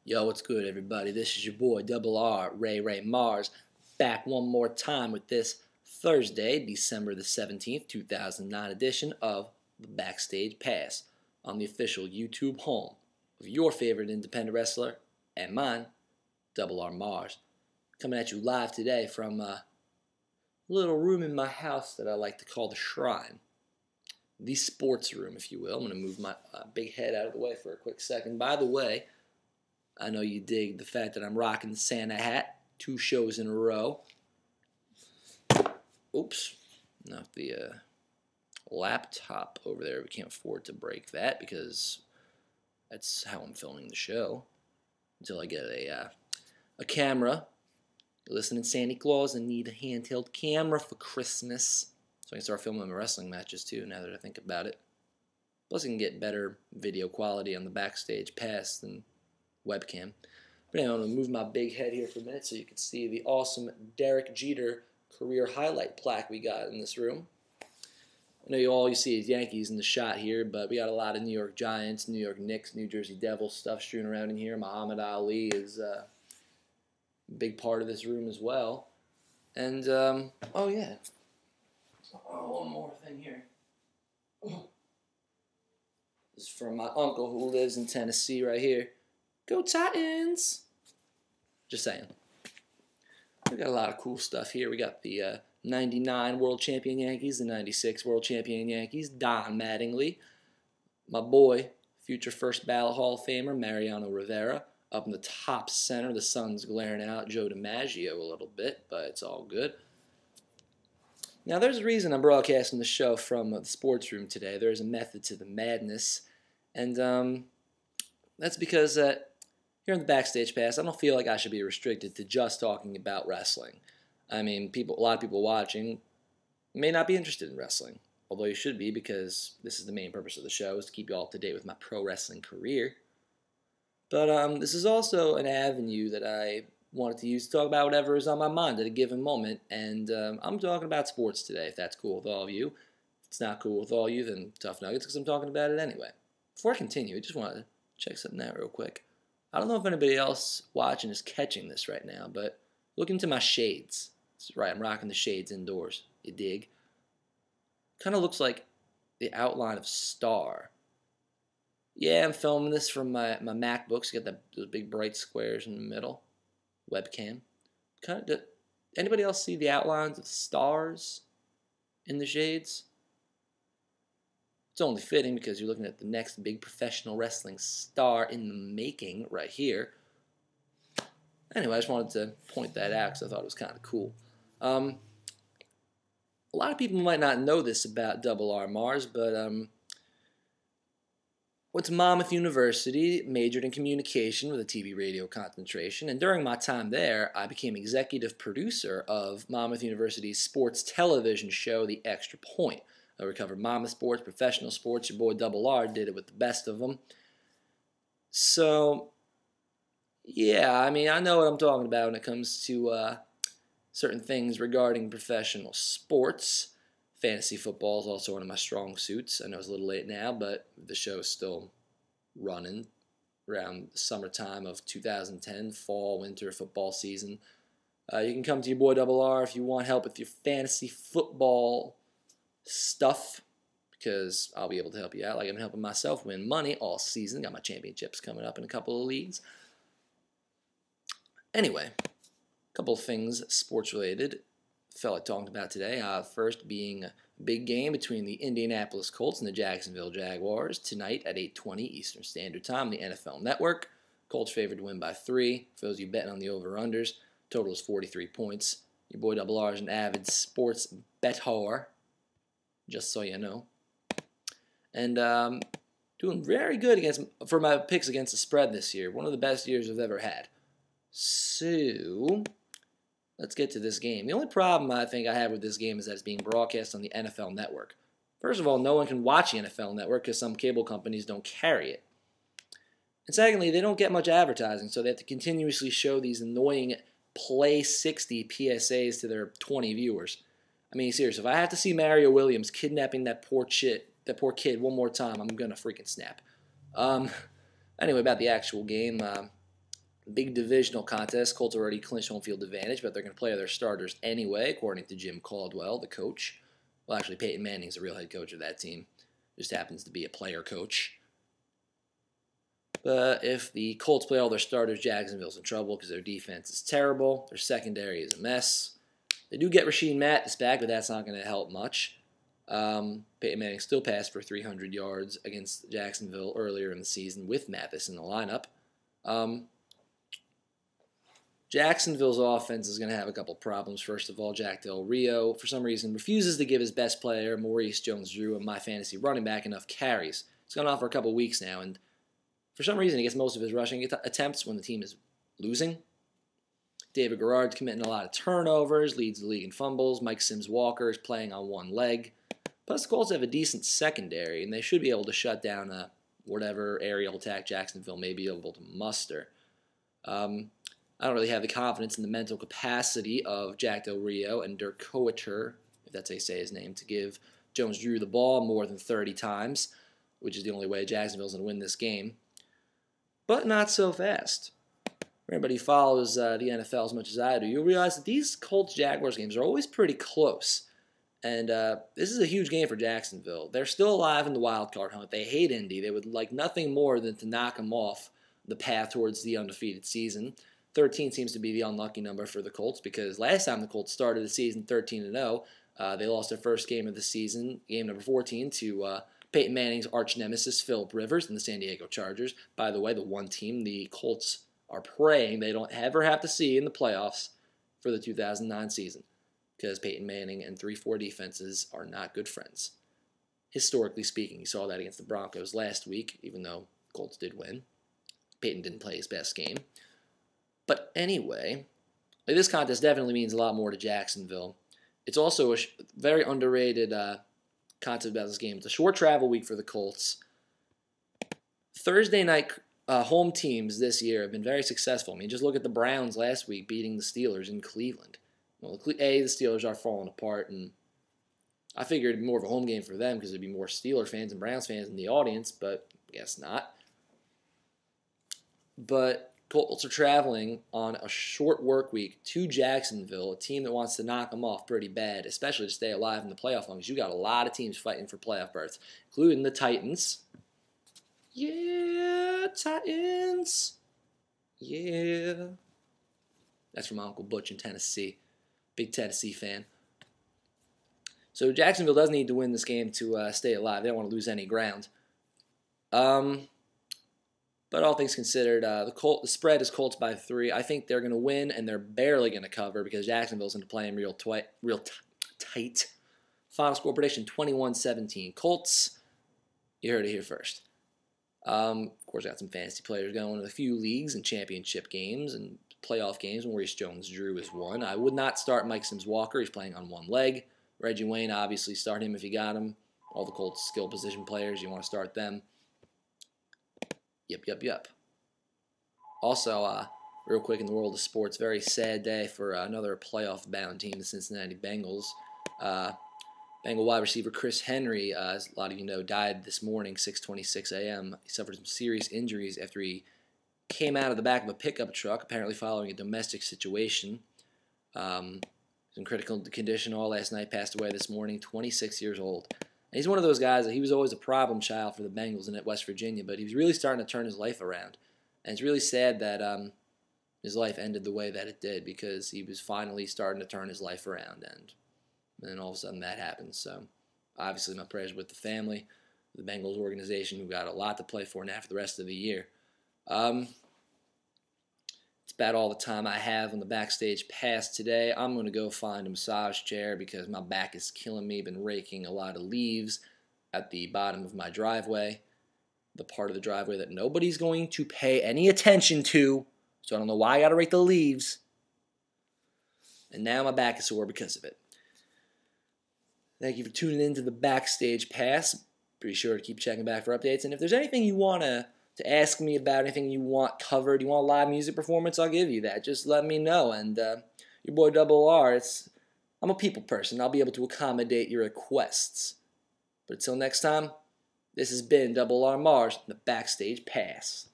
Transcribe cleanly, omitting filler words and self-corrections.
Yo, what's good, everybody? This is your boy, Double R, Ray Marz, back one more time with this Thursday, December the 17th, 2009 edition of the Backstage Pass on the official YouTube home of your favorite independent wrestler and mine, Double R Marz. Coming at you live today from a little room in my house that I like to call the Shrine. The sports room, if you will. I'm going to move my big head out of the way for a quick second. By the way, I know you dig the fact that I'm rocking the Santa hat 2 shows in a row. Oops. Knocked the laptop over there. We can't afford to break that because that's how I'm filming the show. Until I get a camera. You're listening to Santa Claus and need a handheld camera for Christmas. So I can start filming my wrestling matches too, now that I think about it. Plus I can get better video quality on the Backstage Pass than webcam. But anyway, I'm going to move my big head here for a minute so you can see the awesome Derek Jeter career highlight plaque we got in this room. I know you see is Yankees in the shot here, but we got a lot of New York Giants, New York Knicks, New Jersey Devils stuff strewn around in here. Muhammad Ali is a big part of this room as well. And, oh yeah. Oh, one more thing here. This is from my uncle who lives in Tennessee right here. Go Titans! Just saying. We got a lot of cool stuff here. We got the 99 World Champion Yankees, the 96 World Champion Yankees, Don Mattingly. My boy, future first ballot Hall of Famer, Mariano Rivera. Up in the top center, the sun's glaring out Joe DiMaggio a little bit, but it's all good. Now, there's a reason I'm broadcasting the show from the sports room today. There's a method to the madness. And that's because here in the Backstage Pass, I don't feel like I should be restricted to just talking about wrestling. I mean, a lot of people watching may not be interested in wrestling, although you should be because this is the main purpose of the show, is to keep you all up to date with my pro wrestling career. But this is also an avenue that I wanted to use to talk about whatever is on my mind at a given moment, and I'm talking about sports today, if that's cool with all of you. If it's not cool with all of you, then tough nuggets, because I'm talking about it anyway. Before I continue, I just want to check something out real quick. I don't know if anybody else watching is catching this right now, but look into my shades. That's right, I'm rocking the shades indoors. You dig? Kind of looks like the outline of Star. Yeah, I'm filming this from my MacBooks. You got those big bright squares in the middle. Webcam. Anybody else see the outlines of stars in the shades? It's only fitting because you're looking at the next big professional wrestling star in the making right here. Anyway, I just wanted to point that out because I thought it was kind of cool. A lot of people might not know this about Double R Marz, but went to Monmouth University, majored in communication with a TV radio concentration, and during my time there, I became executive producer of Monmouth University's sports television show, The Extra Point. We covered Monmouth sports, professional sports. Your boy Double R did it with the best of them. So, yeah, I mean, I know what I'm talking about when it comes to certain things regarding professional sports. Fantasy football is also one of my strong suits. I know it's a little late now, but the show is still running around the summertime of 2010, fall, winter football season. You can come to your boy Double R if you want help with your fantasy football stuff, because I'll be able to help you out like I'm helping myself win money all season. Got my championships coming up in a couple of leagues. Anyway, a couple of things sports related felt like talking about today. First being a big game between the Indianapolis Colts and the Jacksonville Jaguars tonight at 8:20 Eastern Standard Time on the NFL Network. Colts favored to win by 3. For those of you betting on the over-unders, total is 43 points. Your boy Double R is an avid sports bettor, just so you know. And doing very good for my picks against the spread this year. One of the best years I've ever had. So, let's get to this game. The only problem I think I have with this game is that it's being broadcast on the NFL Network. First of all, no one can watch the NFL Network because some cable companies don't carry it. And secondly, they don't get much advertising, so they have to continuously show these annoying Play 60 PSAs to their 20 viewers. I mean, seriously, if I have to see Mario Williams kidnapping that poor kid one more time, I'm going to freaking snap. Anyway, about the actual game, big divisional contest. Colts already clinched home field advantage, but they're going to play their starters anyway, according to Jim Caldwell, the coach. Well, actually, Peyton Manning's the real head coach of that team. Just happens to be a player coach. But if the Colts play all their starters, Jacksonville's in trouble because their defense is terrible. Their secondary is a mess. They do get Rasheed Mathis back, but that's not going to help much. Peyton Manning still passed for 300 yards against Jacksonville earlier in the season with Mathis in the lineup. Jacksonville's offense is going to have a couple problems. First of all, Jack Del Rio, for some reason, refuses to give his best player, Maurice Jones-Drew, and my fantasy running back, enough carries. It's gone on for a couple weeks now, and for some reason, he gets most of his rushing attempts when the team is losing. David Garrard's committing a lot of turnovers, leads the league in fumbles. Mike Sims-Walker is playing on one leg. Plus, the Colts have a decent secondary, and they should be able to shut down whatever aerial attack Jacksonville may be able to muster. I don't really have the confidence in the mental capacity of Jack Del Rio and Dirk Coater, if that's how you say his name, to give Jones-Drew the ball more than 30 times, which is the only way Jacksonville's going to win this game. But not so fast. For anybody who follows the NFL as much as I do, you'll realize that these Colts-Jaguars games are always pretty close. And this is a huge game for Jacksonville. They're still alive in the wild card hunt. They hate Indy. They would like nothing more than to knock them off the path towards the undefeated season. 13 seems to be the unlucky number for the Colts because last time the Colts started the season 13-0, they lost their first game of the season, game number 14, to Peyton Manning's arch nemesis, Phillip Rivers, and the San Diego Chargers. By the way, the one team the Colts are praying they don't ever have to see in the playoffs for the 2009 season because Peyton Manning and 3-4 defenses are not good friends. Historically speaking, you saw that against the Broncos last week, even though Colts did win. Peyton didn't play his best game. But anyway, this contest definitely means a lot more to Jacksonville. It's also a very underrated concept about this game. It's a short travel week for the Colts. Thursday night home teams this year have been very successful. I mean, just look at the Browns last week beating the Steelers in Cleveland. Well, the Steelers are falling apart, and I figured it'd be more of a home game for them because there'd be more Steelers fans and Browns fans in the audience, but I guess not. But Colts are traveling on a short work week to Jacksonville, a team that wants to knock them off pretty bad, especially to stay alive in the playoff long, because you got a lot of teams fighting for playoff berths, including the Titans. Yeah, Titans. Yeah. That's from Uncle Butch in Tennessee. Big Tennessee fan. So Jacksonville does need to win this game to stay alive. They don't want to lose any ground. But all things considered, the spread is Colts by 3. I think they're going to win, and they're barely going to cover because Jacksonville's going to play them real tight. Final score prediction, 21-17. Colts, you heard it here first. Of course, I got some fantasy players going in a few leagues and championship games and playoff games. Maurice Jones-Drew is one. I would not start Mike Sims-Walker. He's playing on one leg. Reggie Wayne, obviously, start him if you got him. All the Colts skill position players, you want to start them. Yep. Also, real quick in the world of sports, very sad day for another playoff-bound team, the Cincinnati Bengals. Bengal wide receiver Chris Henry, as a lot of you know, died this morning, 6:26 a.m. He suffered some serious injuries after he came out of the back of a pickup truck, apparently following a domestic situation. In critical condition all last night, passed away this morning, 26 years old. And he's one of those guys that he was always a problem child for the Bengals in West Virginia, but he was really starting to turn his life around. And it's really sad that his life ended the way that it did because he was finally starting to turn his life around, and then all of a sudden that happened. So obviously my prayers with the family, the Bengals organization, who got a lot to play for now for the rest of the year. It's about all the time I have on the Backstage Pass today. I'm going to go find a massage chair because my back is killing me. Been raking a lot of leaves at the bottom of my driveway, the part of the driveway that nobody's going to pay any attention to, so I don't know why I got to rake the leaves. And now my back is sore because of it. Thank you for tuning in to the Backstage Pass. Be sure to keep checking back for updates. And if there's anything you want to ask me about, anything you want covered, you want a live music performance, I'll give you that. Just let me know. And your boy Double R, I'm a people person. I'll be able to accommodate your requests. But until next time, this has been Double R Marz, the Backstage Pass.